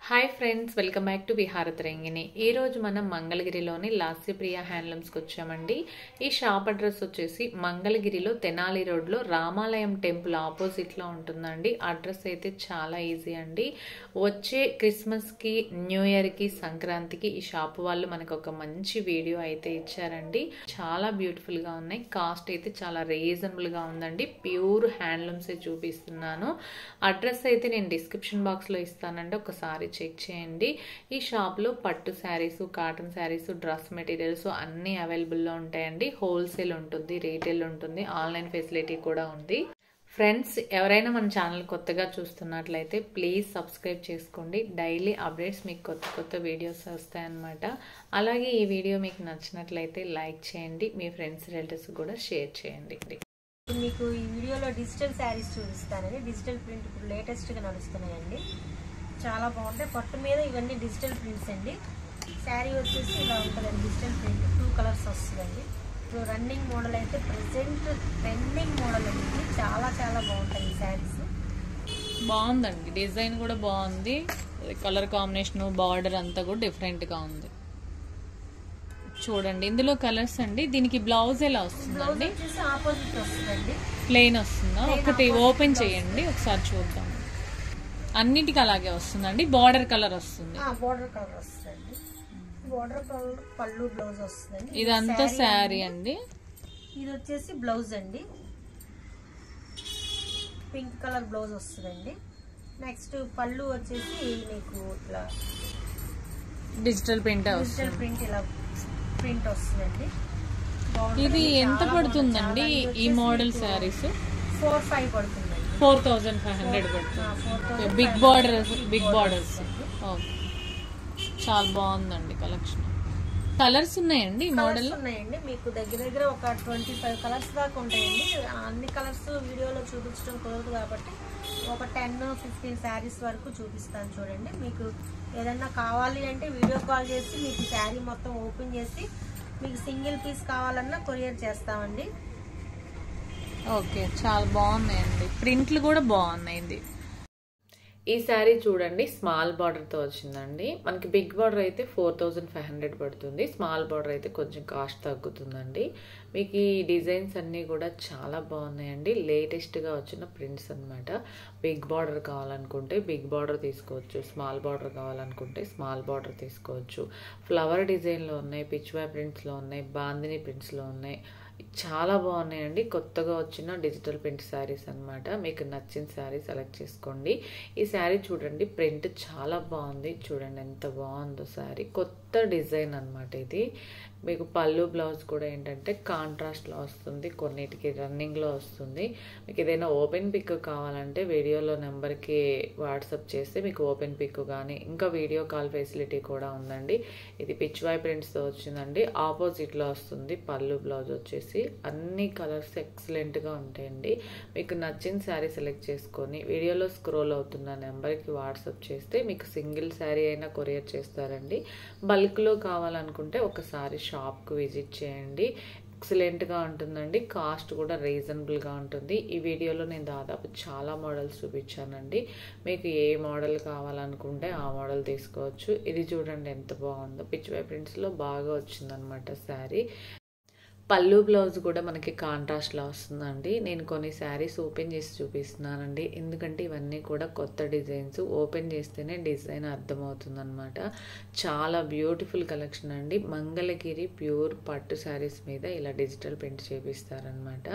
Hi friends, welcome back to Viharatarangini. ఈరోజు మనం మంగళగిరిలోని లాస్యప్రియ హ్యాండ్లూమ్స్కి వచ్చామండి. ఈ షాప్ అడ్రస్ వచ్చేసి మంగళగిరిలో తెనాలి రోడ్లో రామాలయం టెంపుల్ ఆపోజిట్లో ఉంటుందండి. అడ్రస్ అయితే చాలా ఈజీ అండి. వచ్చే క్రిస్మస్కి, న్యూ ఇయర్కి, సంక్రాంతికి ఈ షాప్ వాళ్ళు మనకు ఒక మంచి వీడియో అయితే ఇచ్చారండి. చాలా బ్యూటిఫుల్గా ఉన్నాయి. కాస్ట్ అయితే చాలా రీజనబుల్గా ఉందండి. ప్యూర్ హ్యాండ్లూమ్సే చూపిస్తున్నాను. అడ్రస్ అయితే నేను డిస్క్రిప్షన్ బాక్స్లో ఇస్తానండి, ఒకసారి చెక్ చేయండి. ఈ షాప్లో పట్టు saris, cotton saris, dress materials అన్నీ అవైలబుల్లో ఉంటాయండి. హోల్సేల్ ఉంటుంది, రీటైల్ ఉంటుంది, ఆన్లైన్ ఫెసిలిటీ కూడా ఉంది. ఫ్రెండ్స్, ఎవరైనా మన ఛానల్ కొత్తగా చూస్తున్నట్లయితే ప్లీజ్ సబ్స్క్రైబ్ చేసుకోండి. డైలీ అప్డేట్స్ మీకు కొత్త వీడియోస్ వస్తాయన్నమాట. అలాగే ఈ వీడియో మీకు నచ్చినట్లయితే లైక్ చేయండి, మీ ఫ్రెండ్స్ రిలేటివ్స్ కూడా షేర్ చేయండి. మీకు ఈ వీడియోలో డిజిటల్ శారీస్ చూపిస్తానండి. డిజిటల్ ప్రింట్ ఇప్పుడు లేటెస్ట్గా నడుస్తున్నాయండి. చాలా బాగుంటాయి. పట్టు మీద ఇవన్నీ డిజిటల్ ప్రింట్స్ అండి. శారీ వచ్చేసి ఇలా ఉంటుందండి. డిజిటల్ ప్రింట్ 2 కలర్స్ వస్తుందండి. ఇప్పుడు రన్నింగ్ మోడల్ అయితే ప్రెసెంట్ ట్రెండింగ్ మోడల్ అండి. చాలా బాగుంటాయి ఈ శారీస్. బాగుందండి, డిజైన్ కూడా బాగుంది. కలర్ కాంబినేషన్, బార్డర్ అంతా కూడా డిఫరెంట్గా ఉంది. చూడండి, ఇందులో కలర్స్ అండి. దీనికి బ్లౌజ్ ఎలా వస్తుందండి? ఆపోజిట్ వస్తుందండి. ప్లెయిన్ వస్తుందా? ఒకటి ఓపెన్ చేయండి, ఒకసారి చూద్దాం. అన్నిటికీ అలాగే వస్తుందండి. బార్డర్ కలర్ వస్తుంది. బార్డర్ కలర్ వస్తుందండి. బార్డర్ కలర్ పళ్ళు, బ్లౌజ్ వస్తుందండి. ఇదంతా శారీ అండి. ఇది వచ్చేసి బ్లౌజ్ అండి. పింక్ కలర్ బ్లౌజ్ వస్తుందండి. నెక్స్ట్ పళ్ళు వచ్చేసి మీకు ఇట్లా డిజిటల్ ప్రింట్ ఇలా ప్రింట్ వస్తుందండి. ఇది ఎంత పడుతుందండి ఈ మోడల్ శారీస్? 4,500 పడుతుందండి. 4,500 పడుతుంది. Big borders. ఓకే, చాలా బాగుందండి కలెక్షన్. కలర్స్ ఉన్నాయండి ఈ మోడల్? ఉన్నాయండి. మీకు దగ్గర ఒక 25 కలర్స్ దాకా ఉంటాయండి. అన్ని కలర్స్ వీడియోలో చూపించడం కుదరదు కాబట్టి ఒక 10-15 శారీస్ వరకు చూపిస్తాను. చూడండి, మీకు ఏదన్నా కావాలి అంటే వీడియో కాల్ చేసి మీకు శారీ మొత్తం ఓపెన్ చేసి మీకు సింగిల్ పీస్ కావాలన్నా కొరియర్ చేస్తామండి. ఓకే, చాలా బాగున్నాయండి. ప్రింట్లు కూడా బాగున్నాయి. ఈ శారీ చూడండి, స్మాల్ బార్డర్తో వచ్చిందండి. మనకి బిగ్ బార్డర్ అయితే 4,500 పడుతుంది. స్మాల్ బార్డర్ అయితే కొంచెం కాస్ట్ తగ్గుతుందండి. మీకు ఈ డిజైన్స్ అన్నీ కూడా చాలా బాగున్నాయండి. లేటెస్ట్గా వచ్చిన ప్రింట్స్ అనమాట. బిగ్ బార్డర్ కావాలనుకుంటే బిగ్ బార్డర్ తీసుకోవచ్చు, స్మాల్ బార్డర్ కావాలనుకుంటే స్మాల్ బార్డర్ తీసుకోవచ్చు. ఫ్లవర్ డిజైన్లో ఉన్నాయి, పిచ్వా ప్రింట్స్లో ఉన్నాయి, బాందిని ప్రింట్స్లో ఉన్నాయి. చాలా బాగున్నాయండి. కొత్తగా వచ్చిన డిజిటల్ ప్రింట్ శారీస్ అనమాట. మీకు నచ్చిన శారీ సెలెక్ట్ చేసుకోండి. ఈ శారీ చూడండి, ప్రింట్ చాలా బాగుంది. చూడండి ఎంత బాగుందో శారీ. కొత్త డిజైన్ అనమాట ఇది. మీకు పళ్ళు, బ్లౌజ్ కూడా ఏంటంటే కాంట్రాస్ట్లో వస్తుంది, కొన్నిటికి రన్నింగ్లో వస్తుంది. మీకు ఏదైనా ఓపెన్ పిక్ కావాలంటే వీడియోలో నెంబర్కి వాట్సాప్ చేస్తే మీకు ఓపెన్ పిక్ కానీ ఇంకా వీడియో కాల్ ఫెసిలిటీ కూడా ఉందండి. ఇది పిచ్వాయ్ ప్రింట్స్తో వచ్చిందండి. ఆపోజిట్లో వస్తుంది పళ్ళు, బ్లౌజ్ వచ్చేసి. అన్ని కలర్స్ ఎక్సలెంట్గా ఉంటాయండి. మీకు నచ్చిన శారీ సెలెక్ట్ చేసుకొని వీడియోలో స్క్రోల్ అవుతున్న నెంబర్కి వాట్సాప్ చేస్తే మీకు సింగిల్ శారీ అయినా కొరియర్ చేస్తారండి. బల్క్లో కావాలనుకుంటే ఒకసారి షాప్కి విజిట్ చేయండి. ఎక్సలెంట్గా ఉంటుందండి. కాస్ట్ కూడా రీజనబుల్గా ఉంటుంది. ఈ వీడియోలో నేను దాదాపు చాలా మోడల్స్ చూపించానండి. మీకు ఏ మోడల్ కావాలనుకుంటే ఆ మోడల్ తీసుకోవచ్చు. ఇది చూడండి ఎంత బాగుందో. పిచ్వై ప్రింట్స్లో బాగా వచ్చిందనమాట శారీ. పళ్ళు, బ్లౌజ్ కూడా మనకి కాంట్రాస్ట్లో వస్తుందండి. నేను కొన్ని శారీస్ ఓపెన్ చేసి చూపిస్తున్నానండి, ఎందుకంటే ఇవన్నీ కూడా కొత్త డిజైన్స్. ఓపెన్ చేస్తేనే డిజైన్ అర్థమవుతుందనమాట. చాలా బ్యూటిఫుల్ కలెక్షన్ అండి. మంగళగిరి ప్యూర్ పట్టు శారీస్ మీద ఇలా డిజిటల్ ప్రింట్ చేపిస్తారనమాట.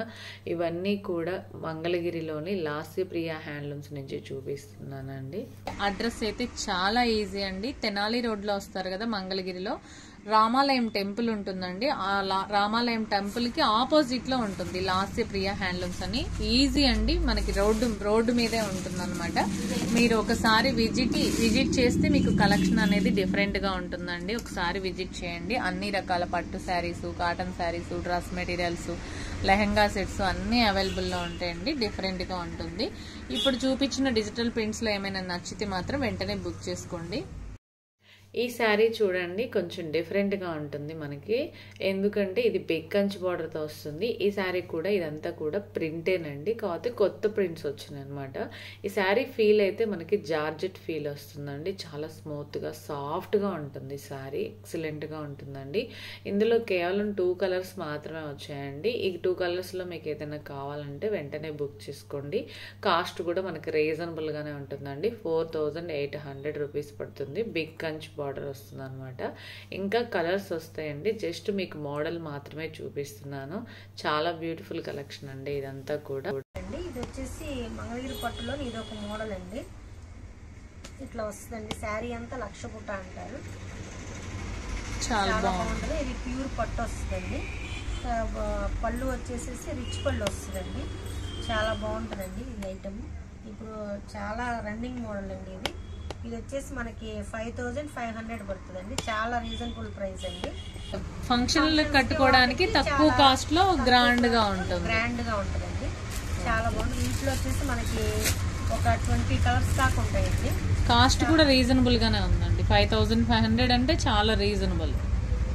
ఇవన్నీ కూడా మంగళగిరిలోని లాస్యప్రియ హ్యాండ్లూమ్స్ నుంచి చూపిస్తున్నానండి. అడ్రస్ అయితే చాలా ఈజీ అండి. తెనాలి రోడ్లో వస్తారు కదా మంగళగిరిలో, రామాలయం టెంపుల్ ఉంటుందండి. ఆ రామాలయం టెంపుల్కి ఆపోజిట్లో ఉంటుంది లాస్యప్రియ హ్యాండ్లూమ్స్ అని. ఈజీ అండి, మనకి రోడ్డు మీదే ఉంటుంది అనమాట. మీరు ఒకసారి విజిట్ చేస్తే మీకు కలెక్షన్ అనేది డిఫరెంట్గా ఉంటుందండి. ఒకసారి విజిట్ చేయండి. అన్ని రకాల పట్టు saris, cotton saris, dress materials, lehenga sets అన్నీ అవైలబుల్లో ఉంటాయండి. డిఫరెంట్గా ఉంటుంది. ఇప్పుడు చూపించిన డిజిటల్ ప్రింట్స్లో ఏమైనా నచ్చితే మాత్రం వెంటనే బుక్ చేసుకోండి. ఈ శారీ చూడండి కొంచెం డిఫరెంట్గా ఉంటుంది మనకి, ఎందుకంటే ఇది బిగ్ కంచి బార్డర్తో వస్తుంది. ఈ శారీ కూడా ఇదంతా కూడా ప్రింటేనండి, కాకపోతే కొత్త ప్రింట్స్ వచ్చినాయి అనమాట. ఈ శారీ ఫీల్ అయితే మనకి జార్జెట్ ఫీల్ వస్తుందండి, చాలా స్మూత్గా సాఫ్ట్గా ఉంటుంది శారీ, ఎక్సలెంట్గా ఉంటుందండి. ఇందులో కేవలం 2 కలర్స్ మాత్రమే వచ్చాయండి. ఈ 2 కలర్స్లో మీకు ఏదైనా కావాలంటే వెంటనే బుక్ చేసుకోండి. కాస్ట్ కూడా మనకి రీజనబుల్గానే ఉంటుందండి, 4800 రూపీస్ పడుతుంది. బిగ్ కంచి బార్డర్ వస్తుంది అనమాట. ఇంకా కలర్స్ వస్తాయండి, జస్ట్ మీకు మోడల్ మాత్రమే చూపిస్తున్నాను. చాలా బ్యూటిఫుల్ కలెక్షన్ అండి ఇదంతా కూడా. ఇది వచ్చేసి మంగళగిరి పట్టులో ఇది ఒక మోడల్ అండి, ఇట్లా వస్తుందండి. శారీ అంతా లక్ష బుట్ట అంటారు, చాలా బాగుంటుంది. ఇది ప్యూర్ పట్టు వస్తుందండి. పళ్ళు వచ్చేసేసి రిచ్ పళ్ళు వస్తుందండి, చాలా బాగుంటుందండి ఇది ఐటమ్. ఇప్పుడు చాలా రన్నింగ్ మోడల్ అండి ఇది. ఇది వచ్చేసి మనకి 5500 పడుతుందండి, చాలా రీజనబుల్ ప్రైస్ అండి. ఫంక్షన్ కట్టుకోవడానికి తక్కువ కాస్ట్ లో గ్రాండ్ గా ఉంటుందండి, చాలా బాగుంటుంది. ఇంట్లో వచ్చేసి మనకి ఒక 20 కలర్స్ దాకా ఉంటాయండి. కాస్ట్ కూడా రీజనబుల్ గానే ఉందండి, 5500 అంటే చాలా రీజనబుల్.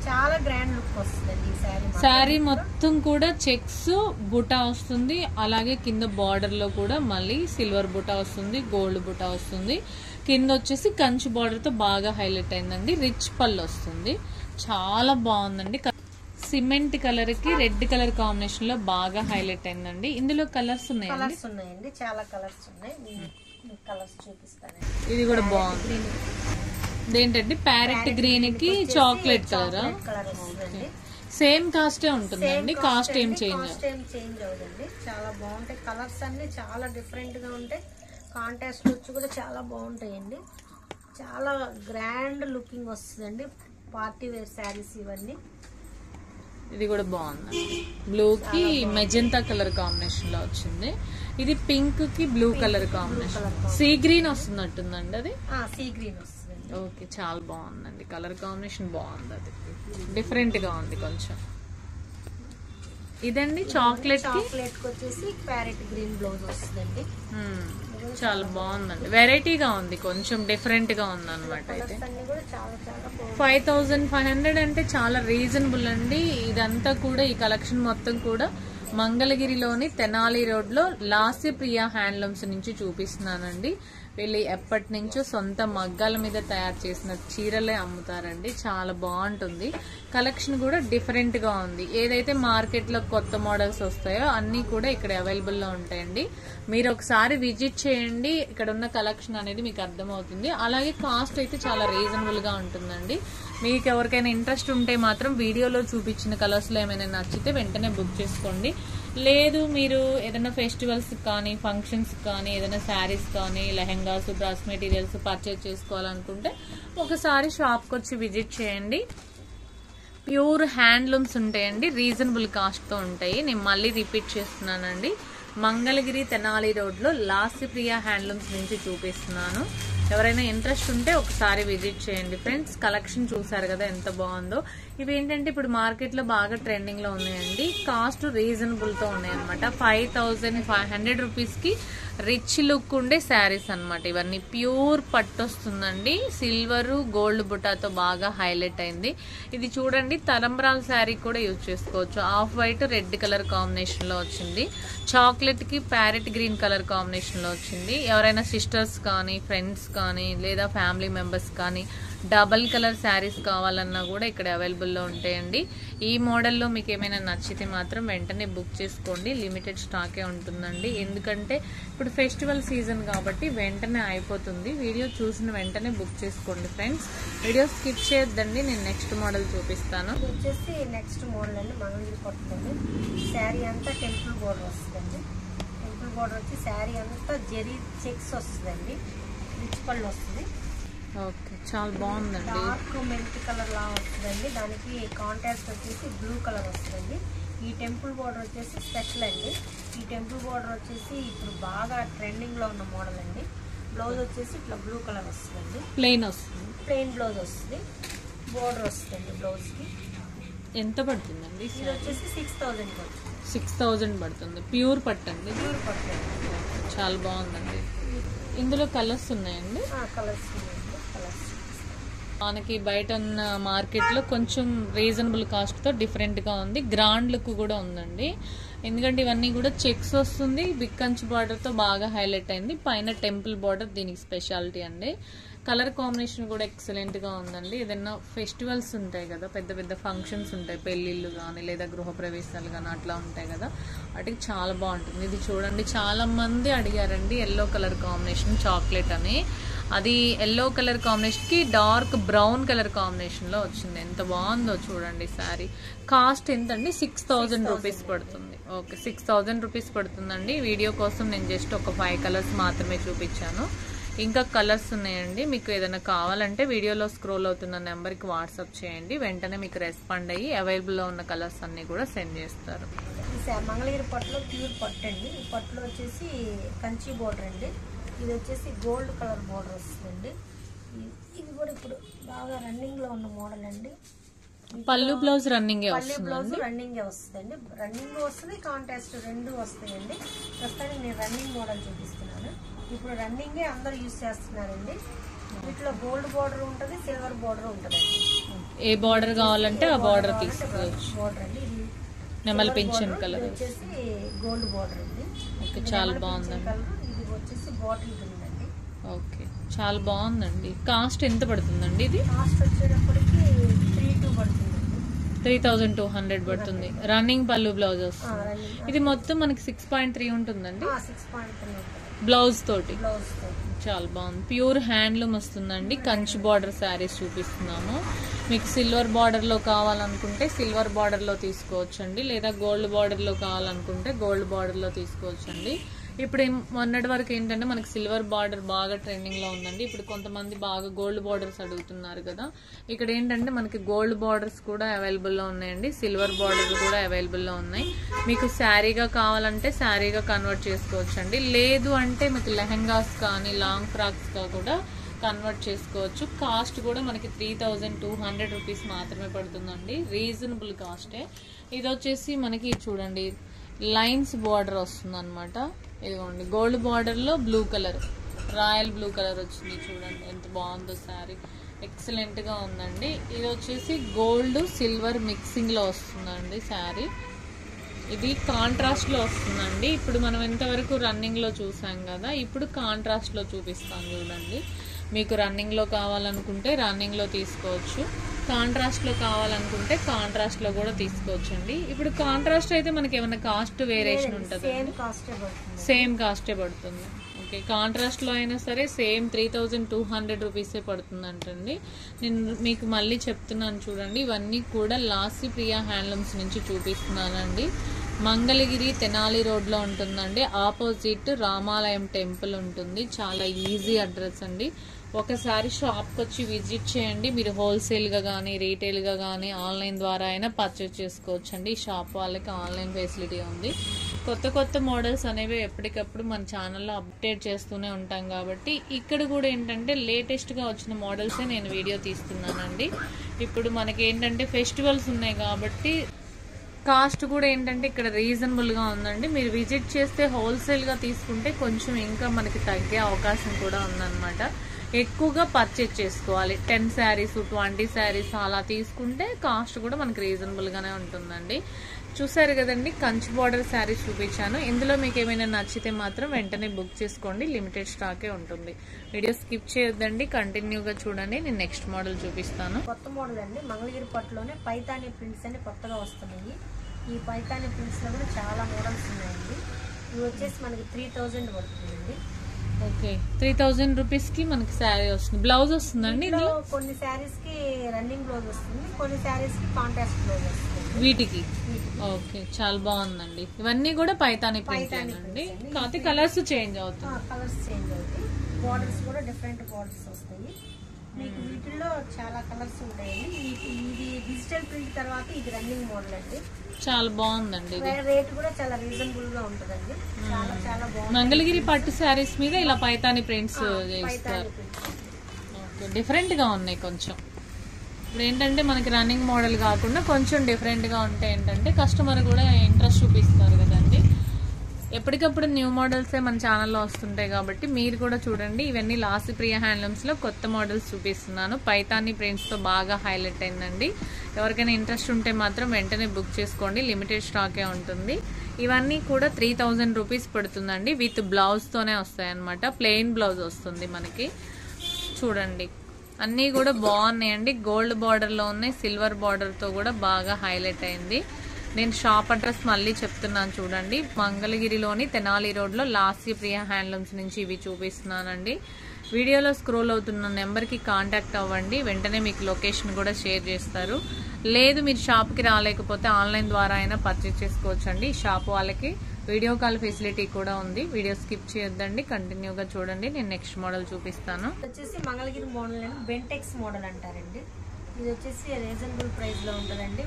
చాలా గ్రాండ్ లుక్ వస్తుందండి ఈ శారీ. శారీ మొత్తం కూడా చెక్స్ బుటా వస్తుంది, అలాగే కింద బార్డర్ లో కూడా మళ్ళీ సిల్వర్ బుటా వస్తుంది, గోల్డ్ బుటా వస్తుంది. కింద వచ్చేసి కంచి బార్డర్ తో బాగా హైలైట్ అయిందండి, రిచ్ పళ్ళు వస్తుంది, చాలా బాగుందండి. సిమెంట్ కలర్ కి రెడ్ కలర్ కాంబినేషన్ లో బాగా హైలైట్ అయిందండి. ఇందులో కలర్స్ ఉన్నాయండి, చాలా కలర్స్ ఉన్నాయి, కలర్స్ చూపిస్తాను. ఇది కూడా బాగుంది. ఇదేంటండి ప్యారెట్ గ్రీన్ కి చాక్లెట్ కలర్, సేమ్ కాస్టే ఉంటుందండి, కాస్ట్ ఏం చేంజ్ అవ్వదండి. చాలా బాగుంటాయి కలర్స్ అన్ని, చాలా డిఫరెంట్ గా ఉంటాయి. కాంట్రాస్ట్ వచ్చి కూడా చాలా బాగుంటాయండి, చాలా గ్రాండ్ లుకింగ్ వస్తుందండి. పార్టీ వేర్ శారీస్ ఇవన్నీ. ఇది కూడా బాగుందండి, బ్లూ కి మెజెంతా కలర్ కాంబినేషన్ లో వచ్చింది. ఇది పింక్ కి blue colour combination, sea green వస్తున్నట్టుందండి, అది సీ గ్రీన్ వస్తుంది. ఓకే, చాలా బాగుందండి, కలర్ కాంబినేషన్ బాగుంది, అది డిఫరెంట్ గా ఉంది కొంచెం. ఇదండి చాక్లెట్ కి వచ్చేసి ప్యారెట్ గ్రీన్ బ్లౌజ్ వస్తుందండి, చాలా బాగుందండి, వెరైటీగా ఉంది, కొంచెం డిఫరెంట్ గా ఉంది అనమాట. అయితే 5500 అంటే చాలా రీజనబుల్ అండి. ఇదంతా కూడా ఈ కలెక్షన్ మొత్తం కూడా మంగళగిరిలోని తెనాలి రోడ్ లో లాస్యప్రియ హ్యాండ్లూమ్స్ నుంచి చూపిస్తున్నానండి. వీళ్ళు ఎప్పటి నుంచో సొంత మగ్గాల మీద తయారు చేసిన చీరలే అమ్ముతారండి, చాలా బాగుంటుంది. కలెక్షన్ కూడా డిఫరెంట్ గా ఉంది. ఏదైతే మార్కెట్ లో కొత్త మోడల్స్ వస్తాయో అన్ని కూడా ఇక్కడ అవైలబుల్ లో ఉంటాయండి. మీరు ఒకసారి విజిట్ చేయండి, ఇక్కడ ఉన్న కలెక్షన్ అనేది మీకు అర్థమవుతుంది. అలాగే కాస్ట్ అయితే చాలా రీజనబుల్ గా ఉంటుందండి. మీకు ఎవరికైనా ఇంట్రెస్ట్ ఉంటే మాత్రం వీడియోలో చూపించిన కలర్స్ లో ఏమైనా నచ్చితే వెంటనే బుక్ చేసుకోండి. లేదు మీరు ఏదైనా ఫెస్టివల్స్ కానీ ఫంక్షన్స్ కానీ ఏదైనా శారీస్ కానీ లెహెంగాస్ డ్రెస్ మెటీరియల్స్ పర్చేజ్ చేసుకోవాలనుకుంటే ఒకసారి షాప్కి వచ్చి విజిట్ చేయండి. ప్యూర్ హ్యాండ్లూమ్స్ ఉంటాయండి, రీజనబుల్ కాస్ట్తో ఉంటాయి. నేను మళ్ళీ రిపీట్ చేస్తున్నానండి, మంగళగిరి తెనాలి రోడ్లో లాస్యప్రియ హ్యాండ్లూమ్స్ నుంచి చూపిస్తున్నాను. ఎవరైనా ఇంట్రెస్ట్ ఉంటే ఒకసారి విజిట్ చేయండి ఫ్రెండ్స్. కలెక్షన్ చూసారు కదా ఎంత బాగుందో. ఇవి ఏంటంటే ఇప్పుడు మార్కెట్ లో బాగా ట్రెండింగ్ లో ఉన్నాయండి, కాస్ట్ రీజనబుల్ తో ఉన్నాయన్నమాట. 5500 రూపీస్ కి రిచ్ లుక్ ఉండే శారీస్ అనమాట. ఇవన్నీ ప్యూర్ పట్టు వస్తుందండి, సిల్వర్ గోల్డ్ బుటాతో బాగా హైలైట్ అయింది. ఇది చూడండి తలంబ్రాల శారీ కూడా యూజ్ చేసుకోవచ్చు. Off white red colour combination లో వచ్చింది, చాక్లెట్ కి ప్యారెట్ గ్రీన్ కలర్ కాంబినేషన్ లో వచ్చింది. ఎవరైనా సిస్టర్స్ కానీ ఫ్రెండ్స్ కానీ లేదా ఫ్యామిలీ మెంబర్స్ కానీ డబల్ కలర్ శారీస్ కావాలన్నా కూడా ఇక్కడ అవైలబుల్లో ఉంటాయండి. ఈ మోడల్లో మీకు ఏమైనా నచ్చితే మాత్రం వెంటనే బుక్ చేసుకోండి, లిమిటెడ్ స్టాకే ఉంటుందండి. ఎందుకంటే ఇప్పుడు ఫెస్టివల్ సీజన్ కాబట్టి వెంటనే అయిపోతుంది. వీడియో చూసిన వెంటనే బుక్ చేసుకోండి ఫ్రెండ్స్. వీడియో స్కిప్ చేయొద్దండి, నేను నెక్స్ట్ మోడల్ చూపిస్తాను. వచ్చేసి నెక్స్ట్ మోడల్ అండి మంగళగిరి పట్టుకోండి. శారీ అంతా టెంపుల్ బోర్డర్ వస్తుందండి. టెంపుల్ బోర్డర్ వచ్చి శారీ అంతా జెరీ చెక్స్ వస్తుందండి, రిచ్ పళ్ళు వస్తుంది. ఓకే, చాలా బాగుందండి. డార్క్ మెంట్ కలర్ లా వస్తుందండి, దానికి కాంట్రాస్ట్ వచ్చేసి బ్లూ కలర్ వస్తుందండి. ఈ టెంపుల్ బోర్డర్ వచ్చేసి స్పెషల్ అండి. ఈ టెంపుల్ బోర్డర్ వచ్చేసి ఇప్పుడు బాగా ట్రెండింగ్ లో ఉన్న మోడల్ అండి. బ్లౌజ్ వచ్చేసి ఇట్లా బ్లూ కలర్ వస్తుందండి, ప్లెయిన్ వస్తుంది, ప్లెయిన్ బ్లౌజ్ వస్తుంది, బోర్డర్ వస్తుందండి. బ్లౌజ్ కి ఎంత పడుతుందండి? ఇది వచ్చేసి 6000 పడుతుంది. 6000 పడుతుంది, ప్యూర్ పట్టు అండి. ప్యూర్ పట్టు చాలా బాగుందండి. ఇందులో కలర్స్ ఉన్నాయండి? కలర్స్ ఉన్నాయండి, కలర్స్ మనకి బయట ఉన్న మార్కెట్లో కొంచెం రీజనబుల్ కాస్ట్తో డిఫరెంట్గా ఉంది. గ్రాండ్ లుక్ కూడా ఉందండి. ఎందుకంటే ఇవన్నీ కూడా చెక్స్ వస్తుంది. బిగ్ కంచి బార్డర్తో బాగా హైలైట్ అయింది. పైన టెంపుల్ బార్డర్ దీనికి స్పెషాలిటీ అండి. కలర్ కాంబినేషన్ కూడా ఎక్సలెంట్గా ఉందండి. ఏదైనా ఫెస్టివల్స్ ఉంటాయి కదా, పెద్ద పెద్ద ఫంక్షన్స్ ఉంటాయి, పెళ్ళిళ్ళు కానీ లేదా గృహప్రవేశాలు కానీ అట్లా ఉంటాయి కదా, వాటికి చాలా బాగుంటుంది. ఇది చూడండి, చాలా మంది అడిగారండి ఎల్లో కలర్ కాంబినేషన్ చాక్లెట్ అని. అది ఎల్లో కలర్ కాంబినేషన్కి డార్క్ బ్రౌన్ కలర్ కాంబినేషన్లో వచ్చింది. ఎంత బాగుందో చూడండి శారీ. కాస్ట్ ఎంతండి? 6000 రూపీస్ పడుతుంది. ఓకే, 6000 రూపీస్ పడుతుందండి. వీడియో కోసం నేను జస్ట్ ఒక 5 కలర్స్ మాత్రమే చూపించాను. ఇంకా కలర్స్ ఉన్నాయండి. మీకు ఏదైనా కావాలంటే వీడియోలో స్క్రోల్ అవుతున్న నెంబర్కి వాట్సాప్ చేయండి. వెంటనే మీకు రెస్పాండ్ అయ్యి అవైలబుల్లో ఉన్న కలర్స్ అన్నీ కూడా సెండ్ చేస్తారు. మంగళగిరి పట్టులో ప్యూర్ పట్టు అండి. ఈ పట్టులో వచ్చేసి కంచి బోర్డర్ అండి. ఇది వచ్చేసి గోల్డ్ కలర్ బోర్డర్ వస్తుందండి. ఇది కూడా ఇప్పుడు బాగా రన్నింగ్ లో ఉన్న మోడల్ అండి. పళ్ళు బ్లౌజ్ రన్నింగ్ బ్లౌజ్ రన్నింగ్ వస్తుందండి. రన్నింగ్ వస్తుంది, కాంట్రాస్ట్ రెండు వస్తాయండి. ప్రస్తుతానికి నేను రన్నింగ్ మోడల్ చూపిస్తున్నాను. ఇప్పుడు రన్నింగ్ అందరూ యూజ్ చేస్తున్నారండి. వీటిలో గోల్డ్ బోర్డర్ ఉంటుంది, సిల్వర్ బోర్డర్ ఉంటుంది. ఏ బోర్డర్ కావాలంటే ఆ బోర్డర్ తీసుకోవచ్చు. బోర్డర్ అండి. ఇది నెమలి పింఛన్ కలర్ వచ్చేసి గోల్డ్ బోర్డర్ అండి. ఓకే, చాలా బాగుందండి. ఇది వచ్చేసి బాటిల్ గ్రీన్ అండి. ఓకే, చాలా బాగుందండి. కాస్ట్ ఎంత పడుతుందండి? ఇది కాస్ట్ వచ్చేటప్పటికి 32 పడుతుందండి. 3200 పడుతుంది. రన్నింగ్ పళ్ళు బ్లౌజ్ వస్తుంది. ఇది మొత్తం మనకి 6.3 ఉంటుందండి. 6.3 ఉంటుంది బ్లౌజ్ తోటి. బ్లౌజ్ తోటి చాలా బాగుంది. ప్యూర్ హ్యాండ్లూమ్ వస్తుందండి. కంచి బార్డర్ శారీస్ చూపిస్తున్నాము. మీకు సిల్వర్ బార్డర్లో కావాలనుకుంటే సిల్వర్ బార్డర్లో తీసుకోవచ్చండి, లేదా గోల్డ్ బార్డర్లో కావాలనుకుంటే గోల్డ్ బార్డర్లో తీసుకోవచ్చండి. ఇప్పుడు మొన్నటి వరకు ఏంటంటే మనకి సిల్వర్ బార్డర్ బాగా ట్రెండింగ్లో ఉందండి. ఇప్పుడు కొంతమంది బాగా గోల్డ్ బార్డర్స్ అడుగుతున్నారు కదా. ఇక్కడ ఏంటంటే మనకి గోల్డ్ బార్డర్స్ కూడా అవైలబుల్లో ఉన్నాయండి, సిల్వర్ బార్డర్లు కూడా అవైలబుల్లో ఉన్నాయి. మీకు శారీగా కావాలంటే శారీగా కన్వర్ట్ చేసుకోవచ్చండి. లేదు అంటే మీకు లెహెంగాస్ కానీ లాంగ్ ఫ్రాక్స్గా కూడా కన్వర్ట్ చేసుకోవచ్చు. కాస్ట్ కూడా మనకి 3200 రూపీస్ మాత్రమే పడుతుందండి. రీజనబుల్ కాస్టే. ఇది వచ్చేసి మనకి చూడండి లైన్స్ బార్డర్ వస్తుంది అనమాట. ఇదిగోండి గోల్డ్ బార్డర్లో blue colour, royal blue colour వచ్చింది. చూడండి ఎంత బాగుందో శారీ, ఎక్సలెంట్గా ఉందండి. ఇది వచ్చేసి గోల్డ్ సిల్వర్ మిక్సింగ్లో వస్తుందండి శారీ. ఇది కాంట్రాస్ట్లో వస్తుందండి. ఇప్పుడు మనం ఎంతవరకు రన్నింగ్లో చూసాం కదా, ఇప్పుడు కాంట్రాస్ట్లో చూపిస్తాను చూడండి. మీకు రన్నింగ్లో కావాలనుకుంటే రన్నింగ్లో తీసుకోవచ్చు, కాంట్రాస్ట్లో కావాలనుకుంటే కాంట్రాస్ట్లో కూడా తీసుకోవచ్చు అండి. ఇప్పుడు కాంట్రాస్ట్ అయితే మనకి ఏమైనా కాస్ట్ వేరియేషన్ ఉంటుంది? సేమ్ కాస్టే పడుతుంది. ఓకే, కాంట్రాస్ట్లో అయినా సరే సేమ్ 3200 రూపీసే పడుతుందంటండి. నేను మీకు మళ్ళీ చెప్తున్నాను చూడండి. ఇవన్నీ కూడా లాసీ ప్రియా హ్యాండ్లూమ్స్ నుంచి చూపిస్తున్నానండి. మంగళగిరి తెనాలి రోడ్లో ఉంటుందండి. ఆపోజిట్ రామాలయం టెంపుల్ ఉంటుంది. చాలా ఈజీ అడ్రస్ అండి. ఒకసారి షాప్కి వచ్చి విజిట్ చేయండి. మీరు హోల్సేల్గా కానీ రీటైల్గా కానీ ఆన్లైన్ ద్వారా అయినా పర్చేస్ చేసుకోవచ్చు అండి. ఈ షాప్ వాళ్ళకి ఆన్లైన్ ఫెసిలిటీ ఉంది. కొత్త కొత్త మోడల్స్ అనేవి ఎప్పటికప్పుడు మన ఛానల్లో అప్డేట్ చేస్తూనే ఉంటాం కాబట్టి ఇక్కడ కూడా ఏంటంటే లేటెస్ట్గా వచ్చిన మోడల్సే నేను వీడియో తీస్తున్నానండి. ఇప్పుడు మనకి ఏంటంటే ఫెస్టివల్స్ ఉన్నాయి కాబట్టి కాస్ట్ కూడా ఏంటంటే ఇక్కడ రీజనబుల్గా ఉందండి. మీరు విజిట్ చేస్తే హోల్సేల్గా తీసుకుంటే కొంచెం ఇంకా మనకి తగ్గే అవకాశం కూడా ఉందన్నమాట. ఎక్కువగా పర్చేజ్ చేసుకోవాలి. 10 శారీస్ 20 శారీస్ అలా తీసుకుంటే కాస్ట్ కూడా మనకి రీజనబుల్గానే ఉంటుందండి. చూసారు కదండి, కంచి బార్డర్ శారీస్ చూపించాను. ఇందులో మీకు ఏమైనా నచ్చితే మాత్రం వెంటనే బుక్ చేసుకోండి. లిమిటెడ్ స్టాకే ఉంటుంది. వీడియో స్కిప్ చేయొద్దండి, కంటిన్యూగా చూడండి. నేను నెక్స్ట్ మోడల్ చూపిస్తాను. కొత్త మోడల్ అండి. మంగళగిరి పట్టులోనే పైతాని ప్రింట్స్ అని కొత్తగా వస్తున్నాయి. ఈ పైతాని ప్రింట్స్ లో కూడా చాలా మోడల్స్ ఉన్నాయండి. ఇవి వచ్చేసి మనకి 3000 పడుతుందండి. ఓకే, 3000 రూపీస్కి మనకి శారీ వస్తుంది. బ్లౌజ్ వస్తుందండి. కొన్ని శారీస్ కి రన్నింగ్ బ్లౌజ్ వస్తుంది, కొన్ని శారీస్ కి కాంట్రాస్ట్ బ్లౌజ్ వస్తుంది వీటికి. ఓకే, చాలా బాగుందండి. ఇవన్నీ కూడా పైతాని ప్రింట్ అండి. కాకపోతే కలర్స్ చేంజ్ అవుతాయి. కలర్స్ చేంజ్ అవుతాయి. బార్డర్స్ కూడా డిఫరెంట్ బార్డర్స్ వస్తాయి. మీకు వీటిల్లో చాలా కలర్స్ ఉంటాయండి. ఇది డిజిటల్ ప్రింట్ తర్వాత ఇది రన్నింగ్ మోడల్ అండి. చాలా బాగుందండి. రేట్ కూడా చాలా రీజనబుల్ గా ఉంటుందండి. చాలా చాలా బాగుంది. మంగళగిరి పట్టు శారీస్ మీద ఇలా పైతాని ప్రింట్స్ చేస్తారు. ఓకే, డిఫరెంట్ గా ఉన్నాయి కొంచెం. ఇప్పుడు ఏంటంటే మనకి రన్నింగ్ మోడల్ కాకుండా కొంచెం డిఫరెంట్ గా ఉంటే ఏంటంటే కస్టమర్ కూడా ఇంట్రెస్ట్ చూపిస్తారు కదండి. ఎప్పటికప్పుడు న్యూ మోడల్సే మన ఛానల్లో వస్తుంటాయి కాబట్టి మీరు కూడా చూడండి. ఇవన్నీ లాసి ప్రియ హ్యాండ్లూమ్స్లో కొత్త మోడల్స్ చూపిస్తున్నాను. పైతాని ప్రింట్స్తో బాగా హైలైట్ అయిందండి. ఎవరికైనా ఇంట్రెస్ట్ ఉంటే మాత్రం వెంటనే బుక్ చేసుకోండి, లిమిటెడ్ స్టాకే ఉంటుంది. ఇవన్నీ కూడా 3000 రూపీస్ పడుతుందండి. విత్ బ్లౌజ్తోనే వస్తాయన్నమాట. ప్లెయిన్ బ్లౌజ్ వస్తుంది మనకి. చూడండి అన్నీ కూడా బాగున్నాయండి. గోల్డ్ బార్డర్లో ఉన్నాయి, సిల్వర్ బార్డర్తో కూడా బాగా హైలైట్ అయింది. నేను షాప్ అడ్రస్ మళ్ళీ చెప్తున్నాను చూడండి. మంగళగిరిలోని తెనాలి రోడ్లో లాసి ప్రియ హ్యాండ్లూమ్స్ నుంచి ఇవి చూపిస్తున్నానండి. వీడియోలో స్క్రోల్ అవుతున్న నెంబర్కి కాంటాక్ట్ అవ్వండి, వెంటనే మీకు లొకేషన్ కూడా షేర్ చేస్తారు. లేదు మీరు షాప్కి రాలేకపోతే ఆన్లైన్ ద్వారా అయినా పర్చేస్ చేసుకోవచ్చండి. షాప్ వాళ్ళకి వీడియో కాల్ ఫెసిలిటీ కూడా ఉంది. వీడియో స్కిప్ చేయొద్దండి, కంటిన్యూగా చూడండి. నేను నెక్స్ట్ మోడల్ చూపిస్తాను. వచ్చేసి మంగళగిరి మోడల్ అండి, బెంటెక్స్ మోడల్ అంటారండి. ఇది వచ్చేసి రీజనబుల్ ప్రైస్లో ఉంటుందండి.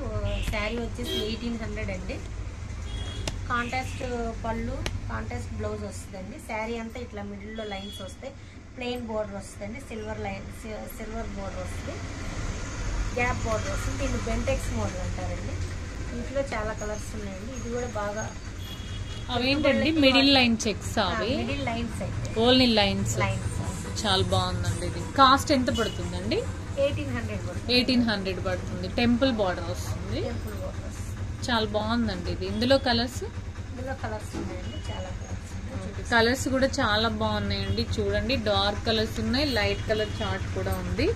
శారీ వచ్చేసి 1800 అండి. కాంట్రాస్ట్ పళ్ళు, కాంట్రాస్ట్ బ్లౌజ్ వస్తుందండి. శారీ అంతా ఇట్లా మిడిల్లో లైన్స్ వస్తాయి. ప్లెయిన్ బోర్డర్ వస్తుందండి. సిల్వర్ బోర్డర్ వస్తుంది, గ్యాప్ బోర్డర్ వస్తుంది. దీన్ని బెంటెక్స్ మోడల్ అంటారండి. ఇంట్లో చాలా కలర్స్ ఉన్నాయండి. ఇది కూడా బాగా అవేంటండి మిడిల్ లైన్ చెక్స్, అవి మిడిల్ లైన్స్ అయితే ఓన్లీ లైన్స్. లైన్స్ చాలా బాగుందండి. ఇది కాస్ట్ ఎంత పడుతుందండి? 1800 పడుతుంది. టెంపుల్ బార్డర్ వస్తుంది. టెంపుల్ బోర్డర్స్ చాలా బాగుందండి ఇది. ఇందులో కలర్స్ ఉన్నాయండి, చాలా కలర్స్ కూడా చాలా బాగున్నాయండి. చూడండి డార్క్ కలర్స్ ఉన్నాయి, లైట్ కలర్ చార్ట్ కూడా ఉంది.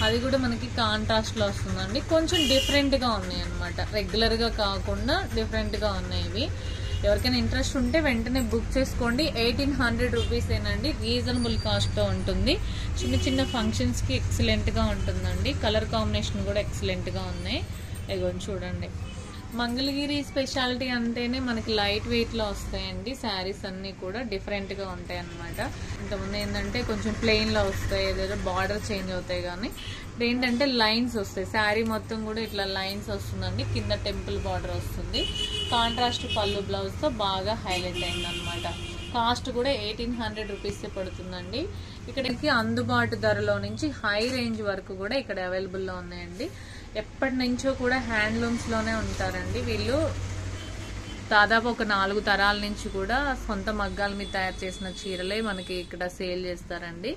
అది కూడా మనకి కాంట్రాస్ట్ లో వస్తుందండి. కొంచెం డిఫరెంట్ గా ఉన్నాయి అనమాట, రెగ్యులర్ గా కాకుండా డిఫరెంట్ గా ఉన్నాయి ఇవి. ఎవరికైనా ఇంట్రెస్ట్ ఉంటే వెంటనే బుక్ చేసుకోండి. 1800 రూపీస్ ఏనండి, రీజనబుల్ కాస్ట్ తో ఉంటుంది. చిన్న చిన్న ఫంక్షన్స్ కి ఎక్సలెంట్ గా ఉంటుందండి. కలర్ కాంబినేషన్ కూడా ఎక్సలెంట్ గా ఉన్నాయి. ఇగో చూడండి, మంగళగిరి స్పెషాలిటీ అంటేనే మనకి లైట్ వెయిట్ లో వస్తాయండి. శారీస్ అన్ని కూడా డిఫరెంట్ గా ఉంటాయి అనమాట. ఇంతకుముందు ఏంటంటే కొంచెం ప్లెయిన్ లో వస్తాయి, ఏదైనా బార్డర్ చేంజ్ అవుతాయి. కానీ ఇప్పుడు ఏంటంటే లైన్స్ వస్తాయి. శారీ మొత్తం కూడా ఇట్లా లైన్స్ వస్తుందండి. కింద టెంపుల్ బార్డర్ వస్తుంది. కాంట్రాస్ట్ పళ్ళు బ్లౌజ్ తో బాగా హైలైట్ అయింది అనమాట. కాస్ట్ కూడా 1800 రూపీస్ పడుతుందండి. ఇక్కడికి అందుబాటు ధరలో నుంచి హై రేంజ్ వరకు కూడా ఇక్కడ అవైలబుల్ లో ఉన్నాయండి. ఎప్పటి నుంచో కూడా హ్యాండ్లూమ్స్ లోనే ఉంటారండి వీళ్ళు. దాదాపు ఒక 4 తరాల నుంచి కూడా సొంత మగ్గాల మీద తయారు చేసిన చీరలే మనకి ఇక్కడ సేల్ చేస్తారండి.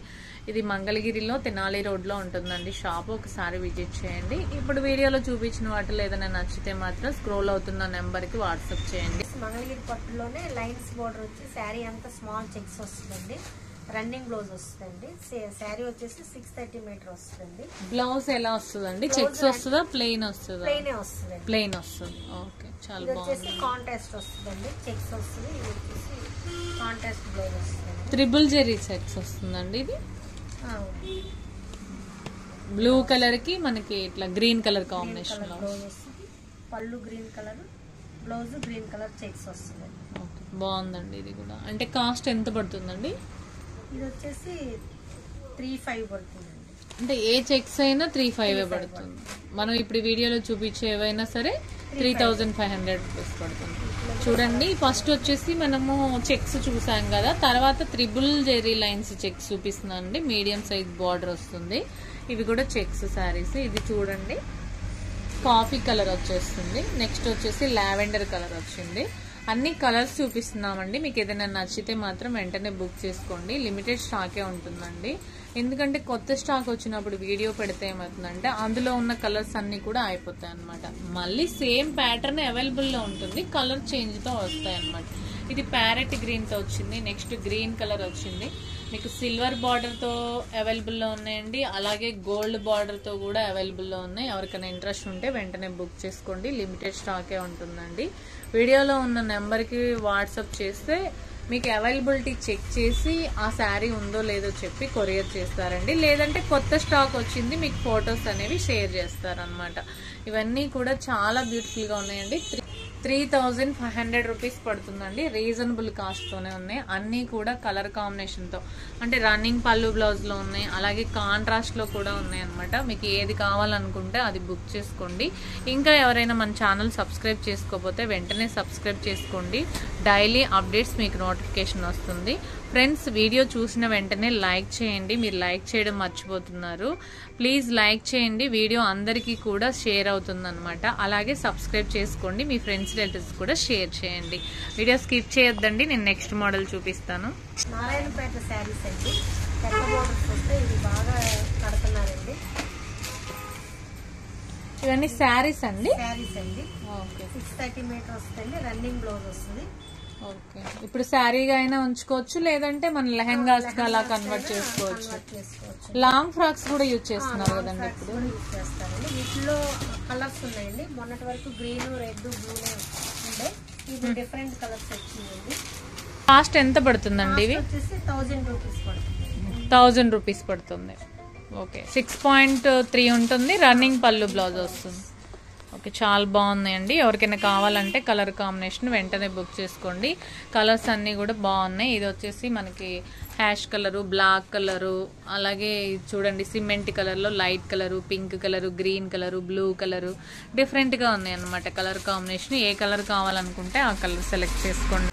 ఇది మంగళగిరిలో తెనాలి రోడ్ లో ఉంటుందండి షాప్. ఒకసారి విజిట్ చేయండి. ఇప్పుడు వీడియోలో చూపించిన వాటిలో ఏదైనా నచ్చితే మాత్రం స్క్రోల్ అవుతున్న నెంబర్ కి వాట్సాప్ చేయండి. మంగళగిరి పట్టులోనే లైన్స్ బోర్డర్ వచ్చి శారీ అంతా స్మాల్ చెక్స్ వస్తుందండి. రన్నింగ్ బ్లౌజ్ వస్తుందండి. శారీ వచ్చేసి 630 మీటర్ వస్తుంది. బ్లౌజ్ ఎలా వస్తుందండి? చెక్స్ వస్తుందా, ప్లెయిన్ వస్తుందా? ప్లెయిన్ వస్తుంది. ప్లెయిన్ వస్తుంది. ఓకే, చాలా బాగుంది. కాంట్రాస్ట్ వస్తుందండి, చెక్స్ వస్తుంది. ఇది వచ్చేసి కాంట్రాస్ట్ బ్లౌజ్ వస్తుంది. ట్రిపుల్ జెరీ చెక్స్ వస్తుందండి. ఇది బ్లూ కలర్ కి మనకి ఇట్లా గ్రీన్ కలర్ కాంబినేషన్ లో వస్తుంది. పళ్ళు green colour, blouse green colour checks వస్తుంది. బాగుందండి. ఇది కూడా అంటే కాస్ట్ ఎంత పడుతుందండి? ఇది వచ్చేసి 35 పడుతుందండి. అంటే ఏ చెక్స్ అయినా 35 పడుతుంది. మనం ఇప్పుడు వీడియోలో చూపించే ఏవైనా సరే 3500 రూపీస్ పడుతుంది. చూడండి, ఫస్ట్ వచ్చేసి మనము చెక్స్ చూసాం కదా, తర్వాత ట్రిపుల్ జెరీ లైన్స్ చెక్స్ చూపిస్తున్నానండి. మీడియం సైజ్ బార్డర్ వస్తుంది. ఇవి కూడా చెక్స్ శారీస్. ఇది చూడండి, కాఫీ కలర్ వచ్చేస్తుంది. నెక్స్ట్ వచ్చేసి లావెండర్ కలర్ వచ్చింది. అన్ని కలర్స్ చూపిస్తున్నామండి. మీకు ఏదైనా నచ్చితే మాత్రం వెంటనే బుక్ చేసుకోండి. లిమిటెడ్ స్టాకే ఉంటుందండి. ఎందుకంటే కొత్త స్టాక్ వచ్చినప్పుడు వీడియో పెడితే ఏమవుతుందంటే అందులో ఉన్న కలర్స్ అన్ని కూడా అయిపోతాయి అనమాట. మళ్ళీ సేమ్ ప్యాటర్న్ అవైలబుల్ లో ఉంటుంది, కలర్ చేంజ్ తో వస్తాయి అనమాట. ఇది ప్యారెట్ గ్రీన్ తో వచ్చింది. నెక్స్ట్ గ్రీన్ కలర్ వచ్చింది. మీకు సిల్వర్ బార్డర్ తో అవైలబుల్ లో ఉన్నాయండి. అలాగే గోల్డ్ బార్డర్ తో కూడా అవైలబుల్ లో ఉన్నాయి. ఎవరికైనా ఇంట్రెస్ట్ ఉంటే వెంటనే బుక్ చేసుకోండి. లిమిటెడ్ స్టాకే ఉంటుందండి. వీడియోలో ఉన్న నెంబర్ కి వాట్సాప్ చేస్తే మీకు అవైలబిలిటీ చెక్ చేసి ఆ శారీ ఉందో లేదో చెప్పి కొరియర్ చేస్తారండి. లేదంటే కొత్త స్టాక్ వచ్చింది మీకు ఫొటోస్ అనేవి షేర్ చేస్తారనమాట. ఇవన్నీ కూడా చాలా బ్యూటిఫుల్ గా ఉన్నాయండి. 3500 రూపీస్ పడుతుందండి. రీజనబుల్ కాస్ట్ తోనే ఉన్నాయి. అన్ని కూడా కలర్ కాంబినేషన్ తో, అంటే రన్నింగ్ పళ్ళు బ్లౌజ్ లో ఉన్నాయి. అలాగే కాంట్రాస్ట్ లో కూడా ఉన్నాయి అనమాట. మీకు ఏది కావాలనుకుంటే అది బుక్ చేసుకోండి. ఇంకా ఎవరైనా మన ఛానల్ సబ్స్క్రైబ్ చేసుకోకపోతే వెంటనే సబ్స్క్రైబ్ చేసుకోండి. డైలీ అప్డేట్స్ మీకు నోటిఫికేషన్ వస్తుంది. ఫ్రెండ్స్, వీడియో చూసిన వెంటనే లైక్ చేయండి. మీరు లైక్ చేయడం మర్చిపోతున్నారు. ప్లీజ్ లైక్ చేయండి. వీడియో అందరికీ కూడా షేర్ అవుతుందన్నమాట. అలాగే సబ్స్క్రైబ్ చేసుకోండి. మీ ఫ్రెండ్స్ రిలేటివ్స్ కూడా షేర్ చేయండి. వీడియో స్కిప్ చేయొద్దండి. నేను నెక్స్ట్ మోడల్ చూపిస్తాను. నారాయణపేట శారీస్ అండి. పెద్ద బోర్డర్స్ వస్తే ఇది బాగా కడుతున్నారండి. ఇవన్నీ శారీస్ అండి. శారీస్ అండి. ఓకే. 630 మీటర్ వస్తుంది. రన్నింగ్ బ్లౌజ్ వస్తుంది. ఓకే. ఇప్పుడు శారీగా అయినా ఉంచుకోవచ్చు, లేదంటే మన లెహంగాస్ గా అలా కన్వర్ట్ చేసుకోవచ్చు. లాంగ్ ఫ్రాక్స్ కూడా యూజ్ చేస్తున్నారు కదండి ఇప్పుడు. యూజ్ చేస్తారండి. వీటిలో కలర్స్ ఉన్నాయండి. మొన్నటి వరకు గ్రీన్, రెడ్, బ్లూ ఉండే. ఇది డిఫరెంట్ కలర్స్ వచ్చిందండి. కాస్ట్ ఎంత పడుతుందండి ఇవి? వచ్చేసి 1000 రూపీస్ పడుతుంది. 1000 రూపీస్ పడుతుంది. ఓకే. 6.3 ఉంటుంది. రన్నింగ్ పళ్ళు బ్లౌజ్ వస్తుంది. ఓకే, చాలా బాగున్నాయండి. ఎవరికైనా కావాలంటే కలర్ కాంబినేషన్ వెంటనే బుక్ చేసుకోండి. కలర్స్ అన్నీ కూడా బాగున్నాయి. ఇది వచ్చేసి మనకి హ్యాష్ కలరు, బ్లాక్ కలరు, అలాగే చూడండి సిమెంట్ కలర్లో light colour, pink colour, green colour, blue colour, డిఫరెంట్గా ఉన్నాయి అన్నమాట కలర్ కాంబినేషన్. ఏ కలర్ కావాలనుకుంటే ఆ కలర్ సెలెక్ట్ చేసుకోండి.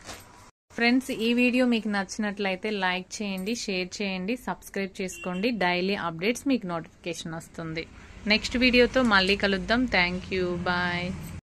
ఫ్రెండ్స్, ఈ వీడియో మీకు నచ్చినట్లయితే లైక్ చేయండి, షేర్ చేయండి, సబ్స్క్రైబ్ చేసుకోండి. డైలీ అప్డేట్స్ మీకు నోటిఫికేషన్ వస్తుంది. నెక్స్ట్ వీడియోతో మళ్ళీ కలుద్దాం. Thank you. బాయ్.